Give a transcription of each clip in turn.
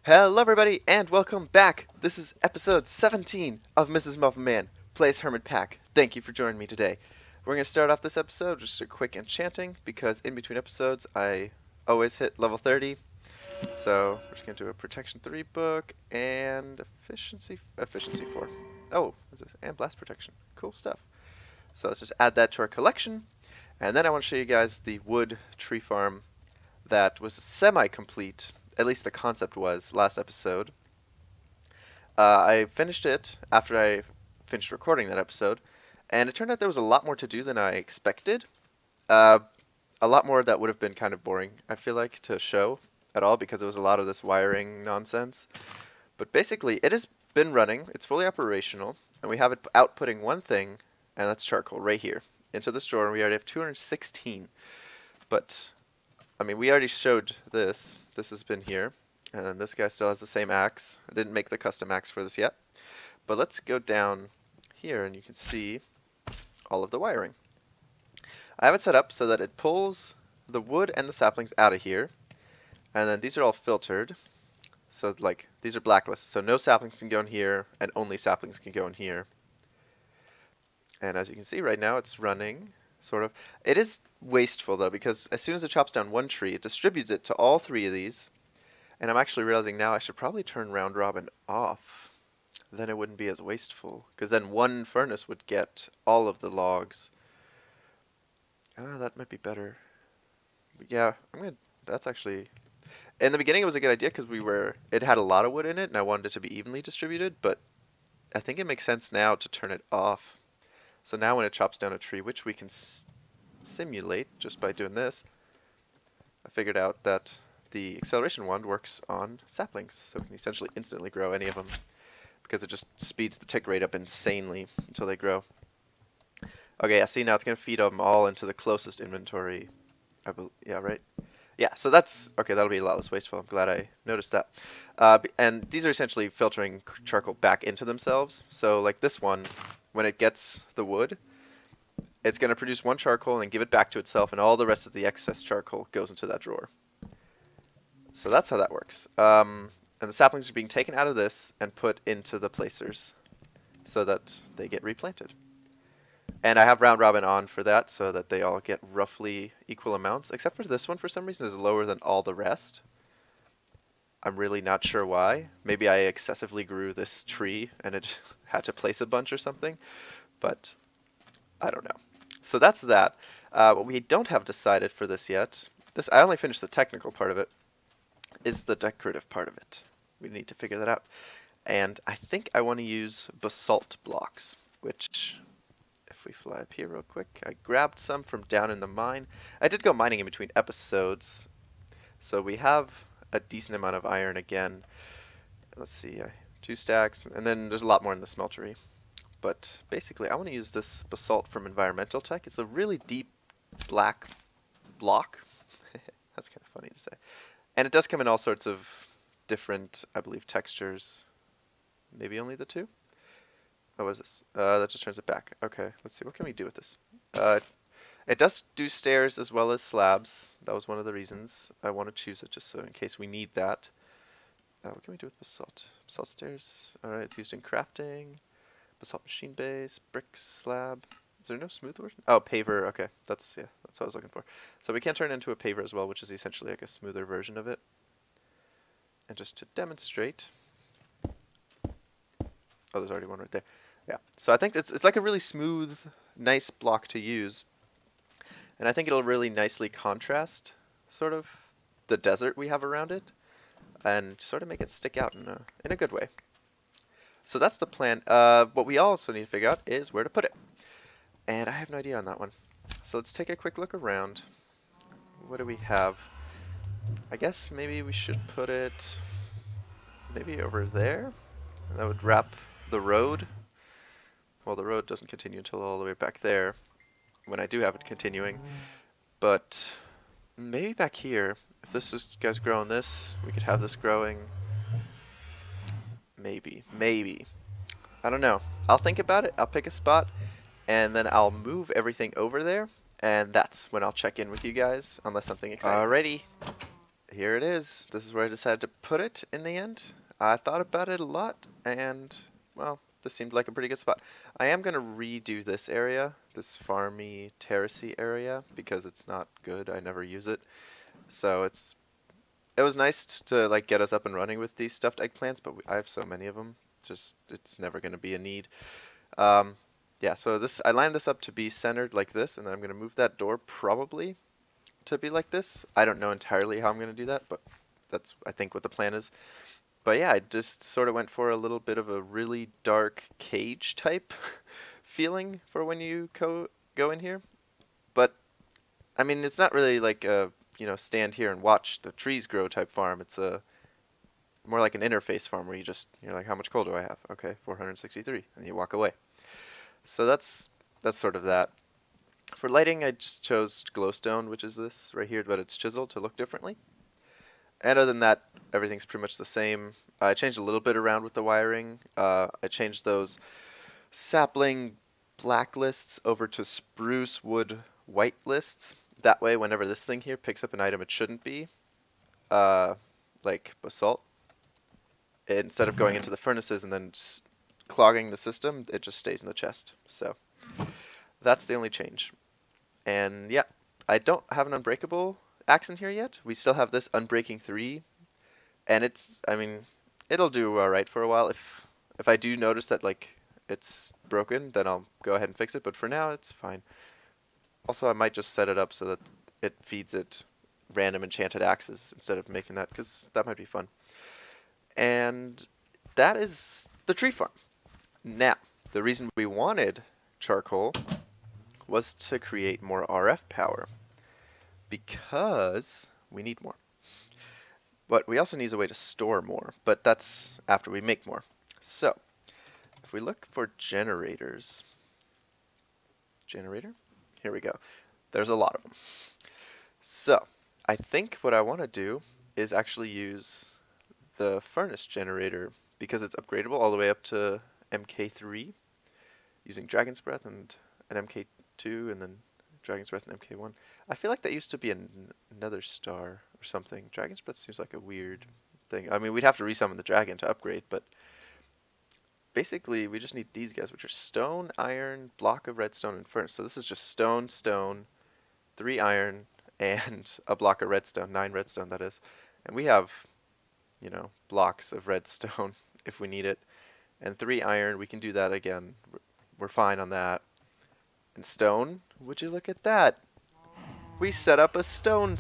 Hello everybody and welcome back. This is episode 17 of MsMuffinMan Plays Hermitpack. Thank you for joining me today. We're going to start off this episode with just a quick enchanting because in between episodes I always hit level 30. So we're just going to do a protection 3 book and efficiency 4. Oh, and blast protection. Cool stuff. So let's just add that to our collection. And then I want to show you guys the wood tree farm that was semi-complete, at least the concept was, last episode. I finished it after I finished recording that episode, and it turned out there was a lot more to do than I expected. Uh, a lot more that would have been kind of boring, I feel like, to show at all because it was a lot of this wiring nonsense. But basically, it has been running, it's fully operational, and we have it outputting one thing, and that's charcoal right here. Into this drawer, and we already have 216. But I mean, we already showed this. This has been here. And this guy still has the same axe. I didn't make the custom axe for this yet. But let's go down here and you can see all of the wiring. I have it set up so that it pulls the wood and the saplings out of here. And then these are all filtered. So like, these are blacklisted. So no saplings can go in here and only saplings can go in here. And as you can see right now, it's running. Sort of. It is wasteful though, because as soon as it chops down one tree, it distributes it to all three of these. And I'm actually realizing now I should probably turn round robin off. Then it wouldn't be as wasteful, because then one furnace would get all of the logs. Ah, that might be better. But yeah, that's actually. In the beginning, it was a good idea because it had a lot of wood in it, and I wanted it to be evenly distributed. But I think it makes sense now to turn it off. So now when it chops down a tree, which we can simulate just by doing this, I figured out that the acceleration wand works on saplings, so it can essentially instantly grow any of them because it just speeds the tick rate up insanely until they grow. Okay, yeah, see now it's going to feed them all into the closest inventory. Yeah, right? Yeah, so that's, okay, that'll be a lot less wasteful. I'm glad I noticed that. And these are essentially filtering charcoal back into themselves. So like this one, when it gets the wood, it's going to produce one charcoal and give it back to itself, and all the rest of the excess charcoal goes into that drawer. So that's how that works. And the saplings are being taken out of this and put into the placers so that they get replanted. And I have round robin on for that so that they all get roughly equal amounts, except for this one for some reason is lower than all the rest. I'm really not sure why. Maybe I excessively grew this tree and it had to place a bunch or something, but I don't know. So that's that. What we don't have decided for this yet, I only finished the technical part of it, is the decorative part of it. We need to figure that out. And I think I want to use basalt blocks, which, if we fly up here real quick, I grabbed some from down in the mine. I did go mining in between episodes, so we have a decent amount of iron again. Let's see, 2 stacks, and then there's a lot more in the smeltery. But basically, I want to use this basalt from Environmental Tech. It's a really deep black block. That's kind of funny to say. And it does come in all sorts of different, I believe, textures. Maybe only the 2? Oh, what is this? That just turns it back. Okay, let's see. What can we do with this? It does do stairs as well as slabs. That was one of the reasons I want to choose it, just so in case we need that. What can we do with basalt? Basalt stairs. Alright, it's used in crafting. Basalt machine base, brick slab. Is there no smooth version? Oh, paver. Okay, that's what I was looking for. So we can turn it into a paver as well, which is essentially like a smoother version of it. And just to demonstrate, oh, there's already one right there. Yeah. So I think it's like a really smooth, nice block to use, and I think it'll really nicely contrast sort of the desert we have around it, and sort of make it stick out in a good way. So that's the plan. What we also need to figure out is where to put it. And I have no idea on that one. So let's take a quick look around. What do we have? I guess maybe we should put it maybe over there. That would wrap the road. Well, the road doesn't continue until all the way back there when I do have it continuing. But maybe back here, if this guy's growing this, we could have this growing. Maybe. I don't know. I'll think about it. I'll pick a spot, and then I'll move everything over there, and that's when I'll check in with you guys, unless something exciting. Alrighty. here it is. This is where I decided to put it in the end. I thought about it a lot, and, well, this seemed like a pretty good spot. I am going to redo this area, this farmy, terracey area, because it's not good. I never use it. So it was nice to like get us up and running with these stuffed eggplants, but I have so many of them. Just it's never going to be a need. Um, yeah, so this I lined this up to be centered like this, and then I'm going to move that door probably to be like this. I don't know entirely how I'm going to do that, but that's I think what the plan is. But yeah, I just sort of went for a little bit of a really dark cage type feeling for when you go in here. But I mean, it's not really like a, stand here and watch the trees grow type farm. It's a more like an interface farm where you're like, how much coal do I have? Okay, 463, and you walk away. So that's sort of that. For lighting, I just chose glowstone, which is this right here, but it's chiseled to look differently. And other than that, everything's pretty much the same. I changed a little bit around with the wiring. I changed those sapling black lists over to spruce wood white lists. That way, whenever this thing here picks up an item it shouldn't be, uh, like basalt, instead of going into the furnaces and then clogging the system, it just stays in the chest. So that's the only change. And yeah, I don't have an unbreakable axe in here yet. We still have this unbreaking 3, and I mean, it'll do all right for a while. If I do notice that like it's broken, then I'll go ahead and fix it. But for now, it's fine. Also, I might just set it up so that it feeds it random enchanted axes instead of making that, because that might be fun. And that is the tree farm. Now, the reason we wanted charcoal was to create more RF power, because we need more. But we also need a way to store more, but that's after we make more. So, if we look for generators, here we go. There's a lot of them. So, I think what I want to do is actually use the furnace generator because it's upgradable all the way up to MK3 using Dragon's Breath and an MK2 and then Dragon's Breath and MK1. I feel like that used to be another star or something. Dragon's Breath seems like a weird thing. I mean, we'd have to resummon the dragon to upgrade, but basically we just need these guys, which are stone, iron, block of redstone, and furnace. So this is just stone, stone, 3 iron, and a block of redstone, 9 redstone that is. And we have, blocks of redstone if we need it. And 3 iron, we can do that again. We're fine on that. And stone, would you look at that? We set up a stone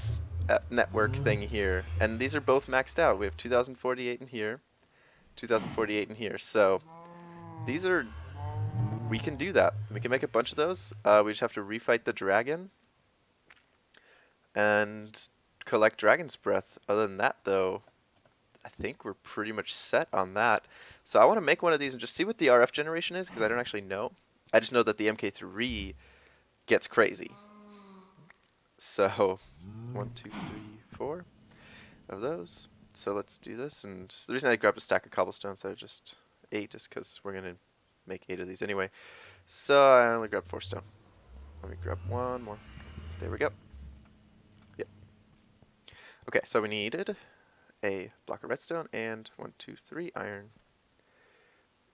network thing here, and these are both maxed out. We have 2048 in here, 2048 in here. So these are, we can do that. We can make a bunch of those. We just have to refight the dragon and collect Dragon's Breath. Other than that, though, I think we're pretty much set on that. So I want to make one of these and just see what the RF generation is, because I don't actually know. I just know that the MK3 gets crazy. So 1, 2, 3, 4 of those. So let's do this. And the reason I grabbed a stack of cobblestone instead of just 8 is because we're going to make 8 of these anyway. So I only grabbed 4 stone. Let me grab one more. There we go. Yep. Okay, so we needed a block of redstone and 1, 2, 3 iron.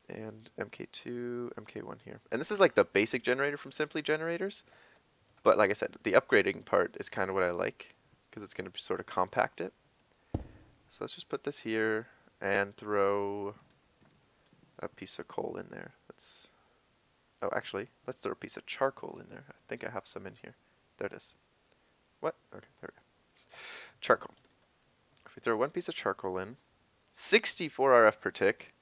And MK2, MK1 here. And this is like the basic generator from Simply Generators. But like I said, the upgrading part is kind of what I like, because it's going to sort of compact it. So let's just put this here and throw a piece of coal in there. Oh, actually, let's throw a piece of charcoal in there. I think I have some in here. There it is. What? Okay, there we go. Charcoal. If we throw one piece of charcoal in, 64 RF per tick,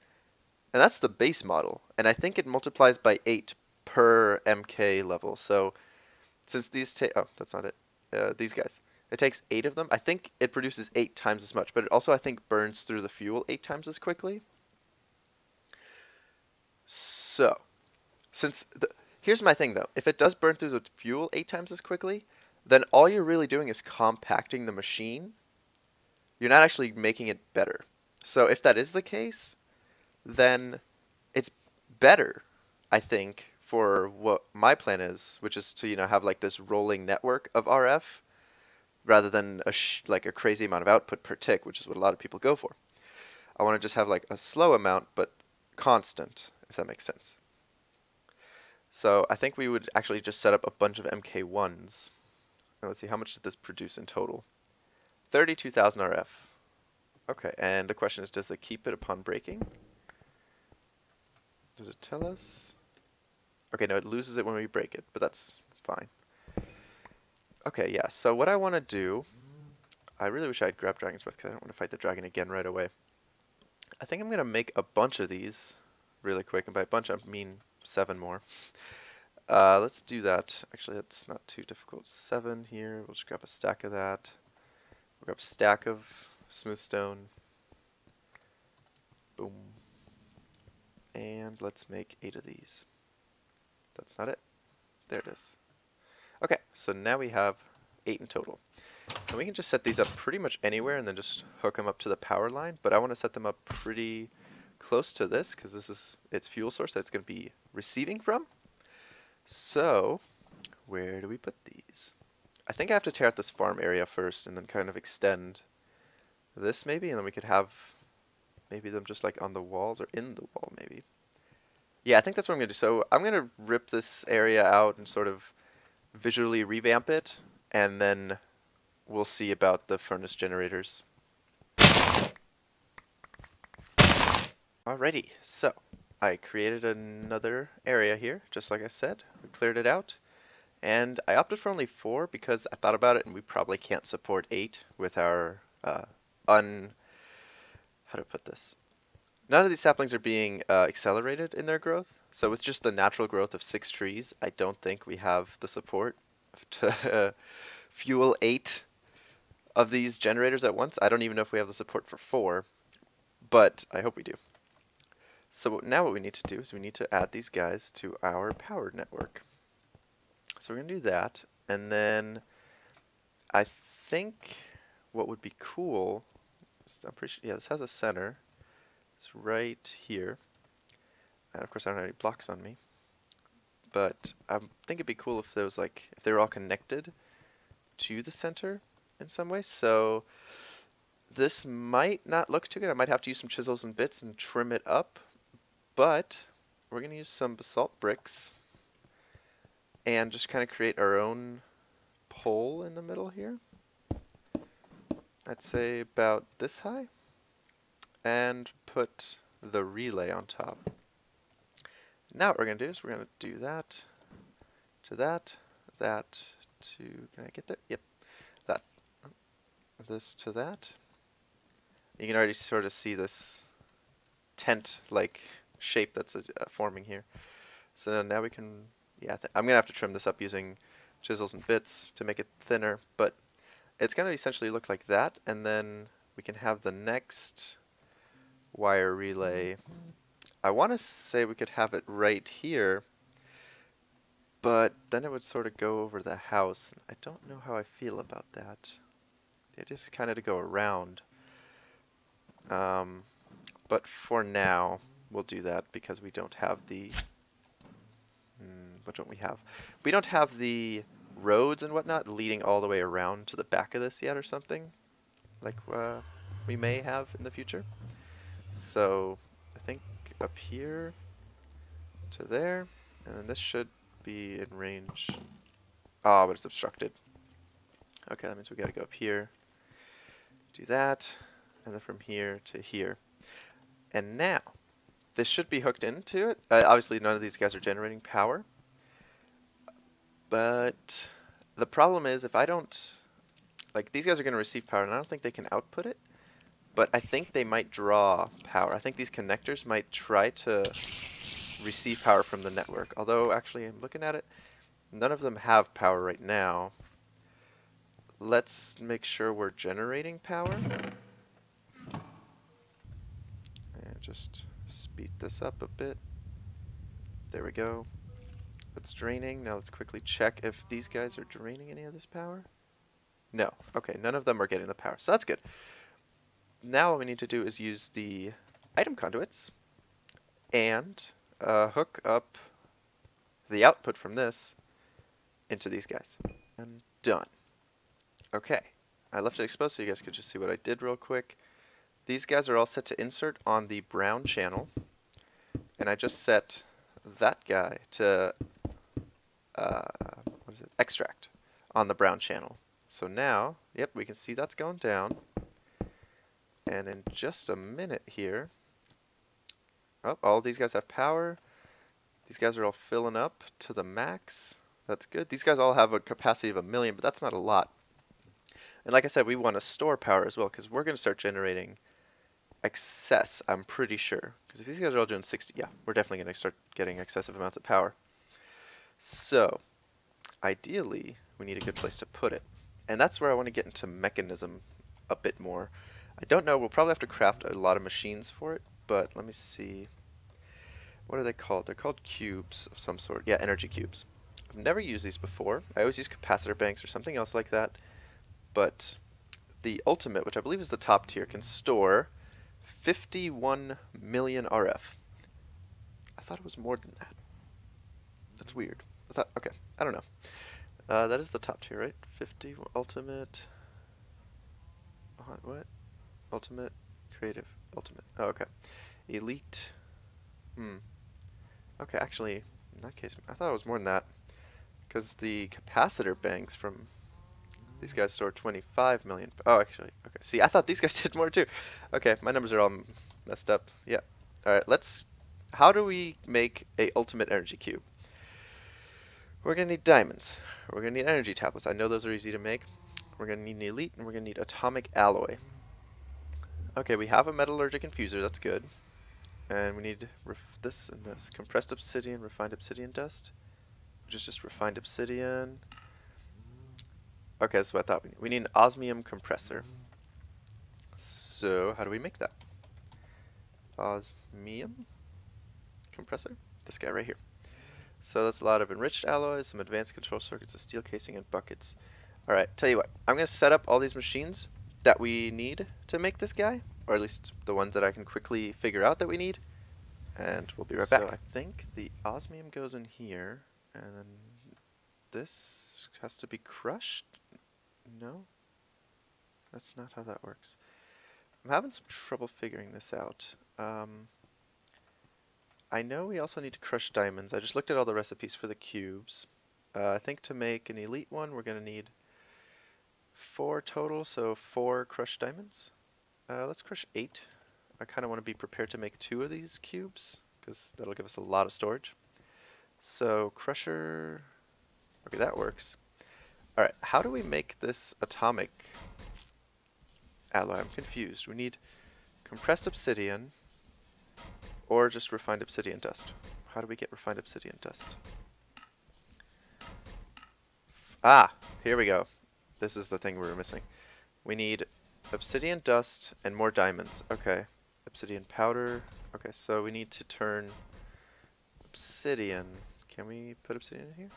and that's the base model. And I think it multiplies by 8 per MK level. So since these take, oh, that's not it. These guys. It takes 8 of them. I think it produces 8 times as much, but it also, I think, burns through the fuel 8 times as quickly. So, here's my thing though. If it does burn through the fuel 8 times as quickly, then all you're really doing is compacting the machine. You're not actually making it better. So if that is the case, then it's better, I think, for what my plan is, which is to, have like this rolling network of RF rather than like a crazy amount of output per tick, which is what a lot of people go for. I want to just have like a slow amount, but constant, if that makes sense. So I think we would actually just set up a bunch of MK1s. Now let's see, how much did this produce in total? 32,000 RF. Okay, and the question is, does it keep it upon breaking? Does it tell us? Okay, no, it loses it when we break it, but that's fine. Okay, yeah, so what I want to do, I really wish I had grabbed Dragon's Breath because I don't want to fight the dragon again right away. I think I'm going to make a bunch of these really quick, and by a bunch I mean 7 more. Let's do that. Actually, that's not too difficult. 7 here, we'll just grab a stack of that. We'll grab a stack of smooth stone. Boom. And let's make 8 of these. That's not it. There it is. Okay, so now we have 8 in total. And we can just set these up pretty much anywhere and then just hook them up to the power line, but I want to set them up pretty close to this because this is its fuel source that it's going to be receiving from. So, where do we put these? I think I have to tear out this farm area first and then kind of extend this maybe, and then we could have maybe them just like on the walls or in the wall maybe. Yeah, I think that's what I'm going to do. So I'm going to rip this area out and sort of visually revamp it, and then we'll see about the furnace generators. Alrighty, so I created another area here, just like I said. We cleared it out, and I opted for only 4 because I thought about it, and we probably can't support 8 with our how to put this? None of these saplings are being accelerated in their growth, so with just the natural growth of 6 trees, I don't think we have the support to fuel 8 of these generators at once. I don't even know if we have the support for 4, but I hope we do. So now what we need to do is we need to add these guys to our power network. So we're going to do that, and then I think what would be cool, I'm pretty sure, yeah, this has a center. It's right here. And of course I don't have any blocks on me. But I think it'd be cool if there was like, if they were all connected to the center in some way. So this might not look too good. I might have to use some chisels and bits and trim it up. But we're going to use some basalt bricks and just kind of create our own pole in the middle here. I'd say about this high. And put the relay on top. Now what we're going to do is we're going to do that to that, that to, can I get there? Yep, that. This to that. You can already sort of see this tent-like shape that's forming here. So now we can, yeah, I'm going to have to trim this up using chisels and bits to make it thinner, but it's going to essentially look like that, and then we can have the next wire relay. I want to say we could have it right here, but then it would sort of go over the house. I don't know how I feel about that. The idea is kind of to go around. But for now, we'll do that because we don't have the... what don't we have? We don't have the roads and whatnot leading all the way around to the back of this yet or something, like we may have in the future. So I think up here to there, and then this should be in range. Oh, but it's obstructed. Okay, that means we gotta go up here, do that, and then from here to here. And now, this should be hooked into it. Obviously, none of these guys are generating power. But the problem is, if I don't... Like, these guys are going to receive power, and I don't think they can output it. But I think they might draw power. I think these connectors might try to receive power from the network. Although, actually, I'm looking at it, none of them have power right now. Let's make sure we're generating power. And just speed this up a bit. There we go. It's draining. Now let's quickly check if these guys are draining any of this power. No. Okay, none of them are getting the power, so that's good. Now what we need to do is use the item conduits and hook up the output from this into these guys. And done. Okay, I left it exposed so you guys could just see what I did real quick. These guys are all set to insert on the brown channel, and I just set that guy to what is it? Extract on the brown channel. So now, yep, we can see that's going down. And in just a minute here, oh, all these guys have power. These guys are all filling up to the max. That's good. These guys all have a capacity of 1,000,000, but that's not a lot. And like I said, we want to store power as well, because we're going to start generating excess, I'm pretty sure. Because if these guys are all doing 60, yeah, we're definitely going to start getting excessive amounts of power. So, ideally, we need a good place to put it. And that's where I want to get into mechanism a bit more. I don't know, we'll probably have to craft a lot of machines for it, but let me see. What are they called? They're called cubes of some sort. Yeah, energy cubes. I've never used these before. I always use capacitor banks or something else like that. But the ultimate, which I believe is the top tier, can store 51 million RF. I thought it was more than that. That's weird. I thought, okay, I don't know. That is the top tier, right? 50 ultimate. What? Ultimate, creative, ultimate. Oh, okay. Elite. Okay, actually, in that case, I thought it was more than that. Because the capacitor banks from these guys store 25 million. Oh, actually, okay. See, I thought these guys did more too. Okay, my numbers are all messed up. Yeah. All right, how do we make a ultimate energy cube? We're gonna need diamonds. We're gonna need energy tablets. I know those are easy to make. We're gonna need an elite, and we're gonna need atomic alloy. Okay, we have a metallurgic infuser. That's good. And we need this and this. Compressed obsidian, refined obsidian dust. Which is just refined obsidian. Okay, that's what I thought we need. We need an osmium compressor. So, how do we make that? Osmium compressor? This guy right here. So that's a lot of enriched alloys, some advanced control circuits, a steel casing, and buckets. Alright, tell you what. I'm going to set up all these machines that we need to make this guy. Or at least the ones that I can quickly figure out that we need. And we'll be right back. So I think the osmium goes in here. And then this has to be crushed? No? That's not how that works. I'm having some trouble figuring this out. I know we also need to crush diamonds. I just looked at all the recipes for the cubes. I think to make an elite one, we're going to need 4 total, so 4 crushed diamonds. Let's crush 8. I kind of want to be prepared to make 2 of these cubes, because that'll give us a lot of storage. So, crusher... Okay, that works. Alright, how do we make this atomic alloy? I'm confused. We need compressed obsidian, or just refined obsidian dust. How do we get refined obsidian dust? Ah, here we go. This is the thing we were missing. We need obsidian dust and more diamonds. Okay. Obsidian powder. Okay, so we need to turn obsidian. Can we put obsidian in here?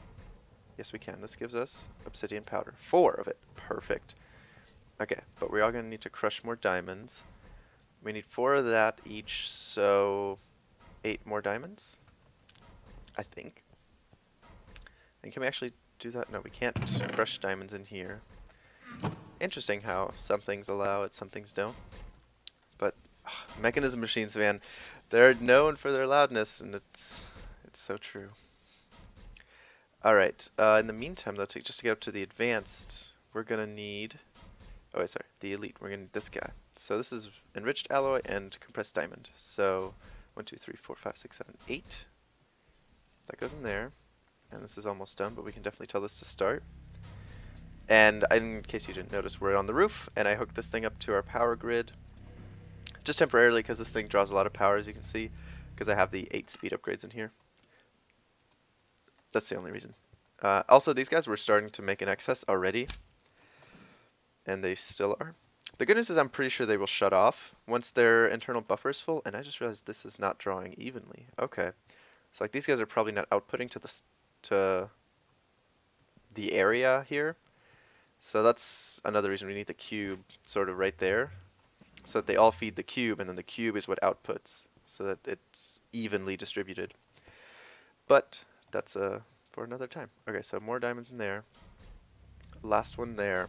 Yes, we can. This gives us obsidian powder. 4 of it. Perfect. Okay, but we are going to need to crush more diamonds. We need 4 of that each, so 8 more diamonds, I think. And can we actually do that? No, we can't crush diamonds in here. Interesting how some things allow it, some things don't. But mechanism machines, man, they're known for their loudness, and it's so true. Alright, in the meantime, though, just to get up to the advanced, we're going to need... Oh, wait, sorry, the elite. We're going to need this guy. So this is enriched alloy and compressed diamond. So 1, 2, 3, 4, 5, 6, 7, 8. That goes in there. And this is almost done, but we can definitely tell this to start. And in case you didn't notice, we're on the roof, and I hooked this thing up to our power grid. Just temporarily, because this thing draws a lot of power, as you can see, because I have the 8 speed upgrades in here. That's the only reason. Also, these guys were starting to make an excess already, and they still are. The good news is I'm pretty sure they will shut off once their internal buffer is full, and I just realized this is not drawing evenly. Okay. So like these guys are probably not outputting to the area here. So that's another reason we need the cube sort of right there, so that they all feed the cube, and then the cube is what outputs, so that it's evenly distributed. But that's for another time. Okay, so more diamonds in there. Last one there.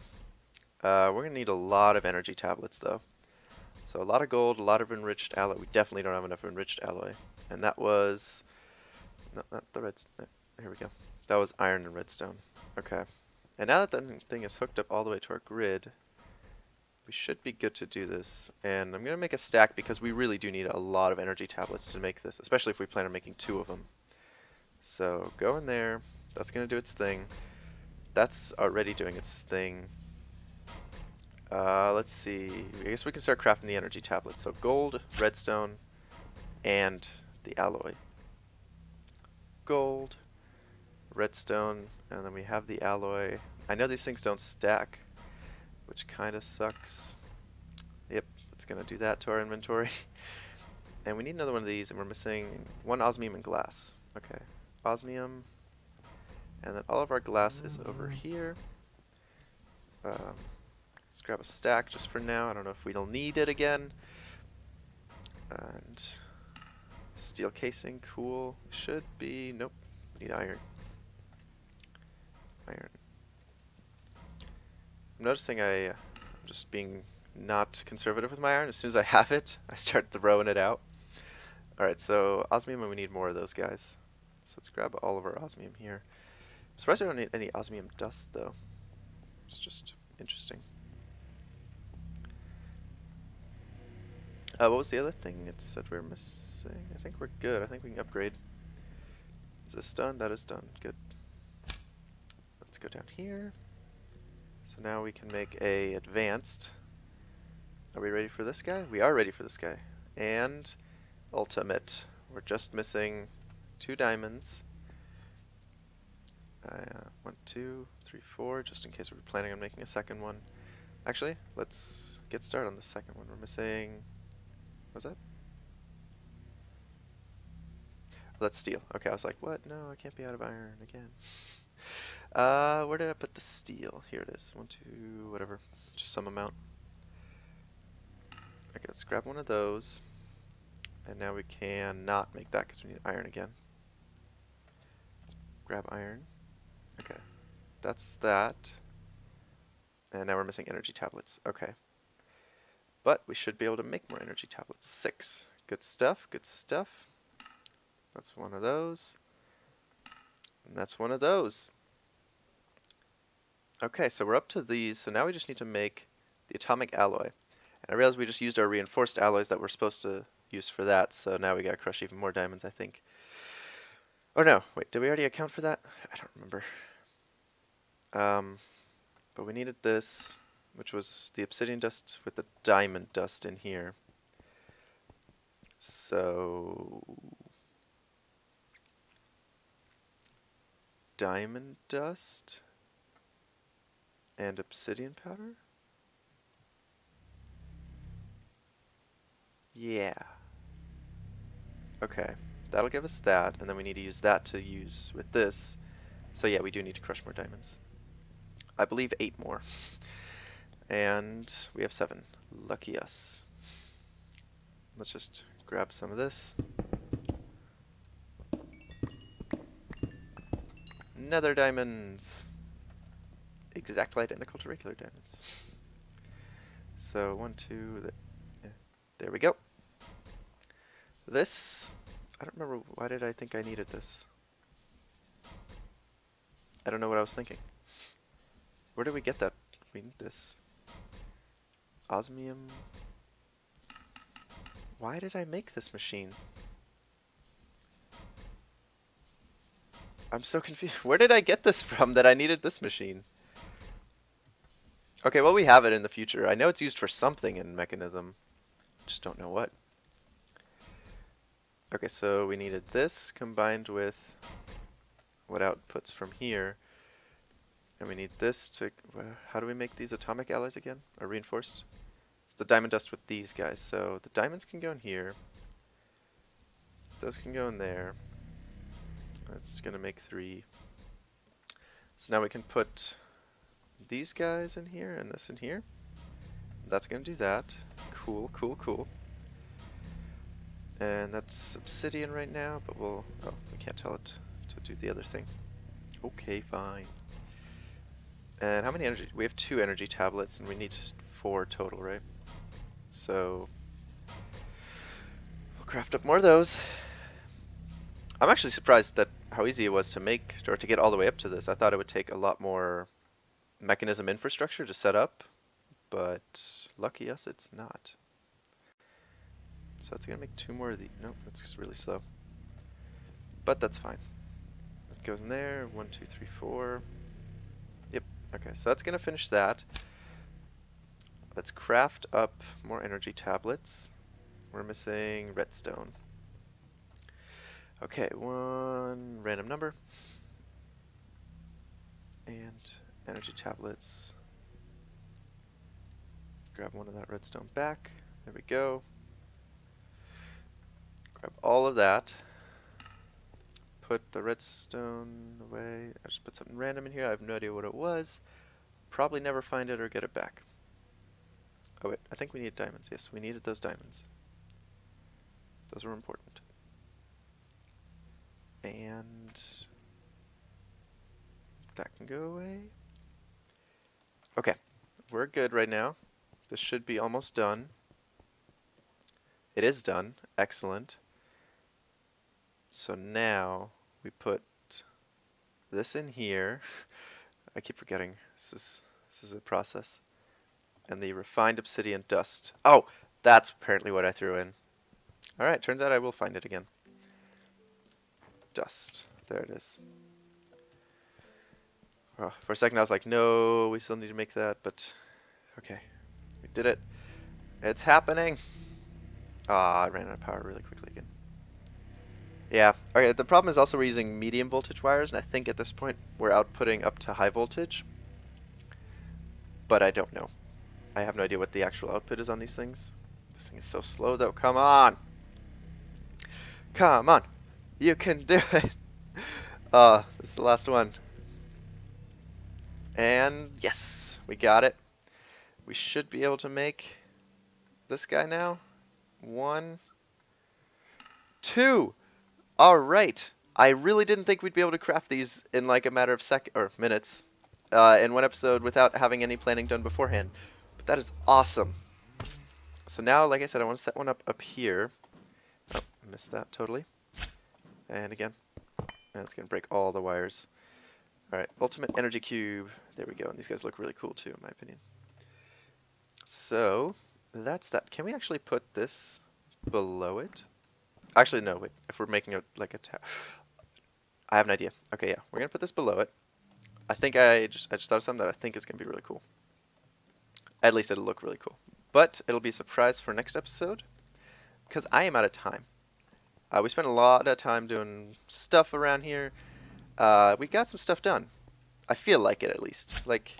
We're gonna need a lot of energy tablets though. So a lot of gold, a lot of enriched alloy. We definitely don't have enough enriched alloy. And that was, no, not the redstone. Here we go. That was iron and redstone. Okay. And now that that thing is hooked up all the way to our grid, we should be good to do this. And I'm gonna make a stack because we really do need a lot of energy tablets to make this, especially if we plan on making 2 of them. So go in there. That's gonna do its thing. That's already doing its thing. Let's see. I guess we can start crafting the energy tablets. So gold, redstone, and the alloy. Gold, redstone, and then we have the alloy. I know these things don't stack, which kind of sucks. Yep, it's gonna do that to our inventory. And we need another one of these, and we're missing 1 osmium and glass. Okay, osmium, and then all of our glass is over here. Let's grab a stack just for now. I don't know if we'll need it again. And steel casing, cool. Should be, nope, need iron. Iron. I'm noticing I'm just being not conservative with my iron. As soon as I have it, I start throwing it out. Alright, so osmium, and we need more of those guys. So let's grab all of our osmium here. I'm surprised I don't need any osmium dust, though. It's just interesting. What was the other thing it said we were missing? I think we're good. I think we can upgrade. Is this done? That is done. Good. Let's go down here. So now we can make a advanced. Are we ready for this guy? We are ready for this guy. And ultimate. We're just missing 2 diamonds. 1, 2, 3, 4, just in case we're planning on making a second one. Actually, let's get started on the second one. We're missing, what's that? Oh, that's steel. Okay, I was like, what? No, I can't be out of iron again. Where did I put the steel? Here it is. 1, 2, whatever. Just some amount. Okay, let's grab one of those. And now we can not make that because we need iron again. Let's grab iron. Okay, that's that. And now we're missing energy tablets. Okay. But we should be able to make more energy tablets. 6. Good stuff, good stuff. That's one of those. And that's one of those. Okay, so we're up to these. So now we just need to make the atomic alloy. And I realize we just used our reinforced alloys that we're supposed to use for that. So now we gotta crush even more diamonds, I think. Oh no, wait, did we already account for that? I don't remember. But we needed this, which was the obsidian dust with the diamond dust in here. So diamond dust and obsidian powder? Yeah. Okay, that'll give us that, and then we need to use that to use with this. So yeah, we do need to crush more diamonds. I believe 8 more. And we have 7. Lucky us. Let's just grab some of this. Nether diamonds! Exactly identical to regular diamonds. So 1, 2, there we go. This, I don't remember, why did I think I needed this? I don't know what I was thinking. Where did we get that? We need this. Osmium. Why did I make this machine? I'm so confused. Where did I get this from that I needed this machine? Okay, well we have it in the future. I know it's used for something in Mechanism. Just don't know what. Okay, so we needed this combined with what outputs from here. And we need this to, how do we make these atomic alloys again? Or reinforced? It's the diamond dust with these guys. So the diamonds can go in here. Those can go in there. That's gonna make 3. So now we can put these guys in here and this in here. That's gonna do that. Cool, cool, cool. And that's obsidian right now, but we'll, oh, we can't tell it to do the other thing. Okay, fine. And how many energy? We have 2 energy tablets, and we need 4 total, right? So we'll craft up more of those. I'm actually surprised that how easy it was to make, or to get all the way up to this. I thought it would take a lot more mechanism infrastructure to set up, but lucky us, it's not. So it's gonna make 2 more of these. Nope, that's just really slow. But that's fine. It goes in there. 1, 2, 3, 4. Yep. Okay, so that's gonna finish that. Let's craft up more energy tablets. We're missing redstone. Okay, 1 random number. And energy tablets. Grab 1 of that redstone back. There we go. Grab all of that. Put the redstone away. I just put something random in here. I have no idea what it was. Probably never find it or get it back. Oh wait, I think we need diamonds. Yes, we needed those diamonds. Those were important. And that can go away. Okay, we're good right now. This should be almost done. It is done. Excellent. So now we put this in here. I keep forgetting. This is a process. And the refined obsidian dust. Oh, that's apparently what I threw in. Alright, turns out I will find it again. Dust. There it is. Oh, for a second I was like, no, we still need to make that, but okay. We did it. It's happening! Ah, I ran out of power really quickly again. Yeah, okay, the problem is also we're using medium voltage wires, and I think at this point we're outputting up to high voltage. But I don't know. I have no idea what the actual output is on these things. This thing is so slow though, come on! Come on! You can do it! This is the last one. And yes, we got it. We should be able to make this guy now. 1, 2. All right. I really didn't think we'd be able to craft these in like a matter of minutes in one episode without having any planning done beforehand. But that is awesome. So now, like I said, I want to set one up here. Oh, I missed that totally. And again. And it's going to break all the wires. All right, ultimate energy cube. There we go. And these guys look really cool too, in my opinion. So that's that. Can we actually put this below it? Actually, no. Wait. If we're making it like a tab, I have an idea. Okay, yeah, we're gonna put this below it. I think I just thought of something that I think is gonna be really cool. At least it'll look really cool. But it'll be a surprise for next episode because I am out of time. We spent a lot of time doing stuff around here. We got some stuff done. I feel like it at least. Like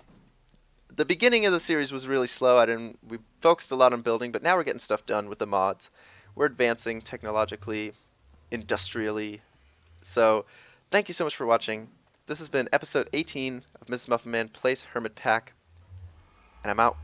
the beginning of the series was really slow. We focused a lot on building, but now we're getting stuff done with the mods. We're advancing technologically, industrially. So thank you so much for watching. This has been episode 18 of MsMuffinMan Plays Hermitpack, and I'm out.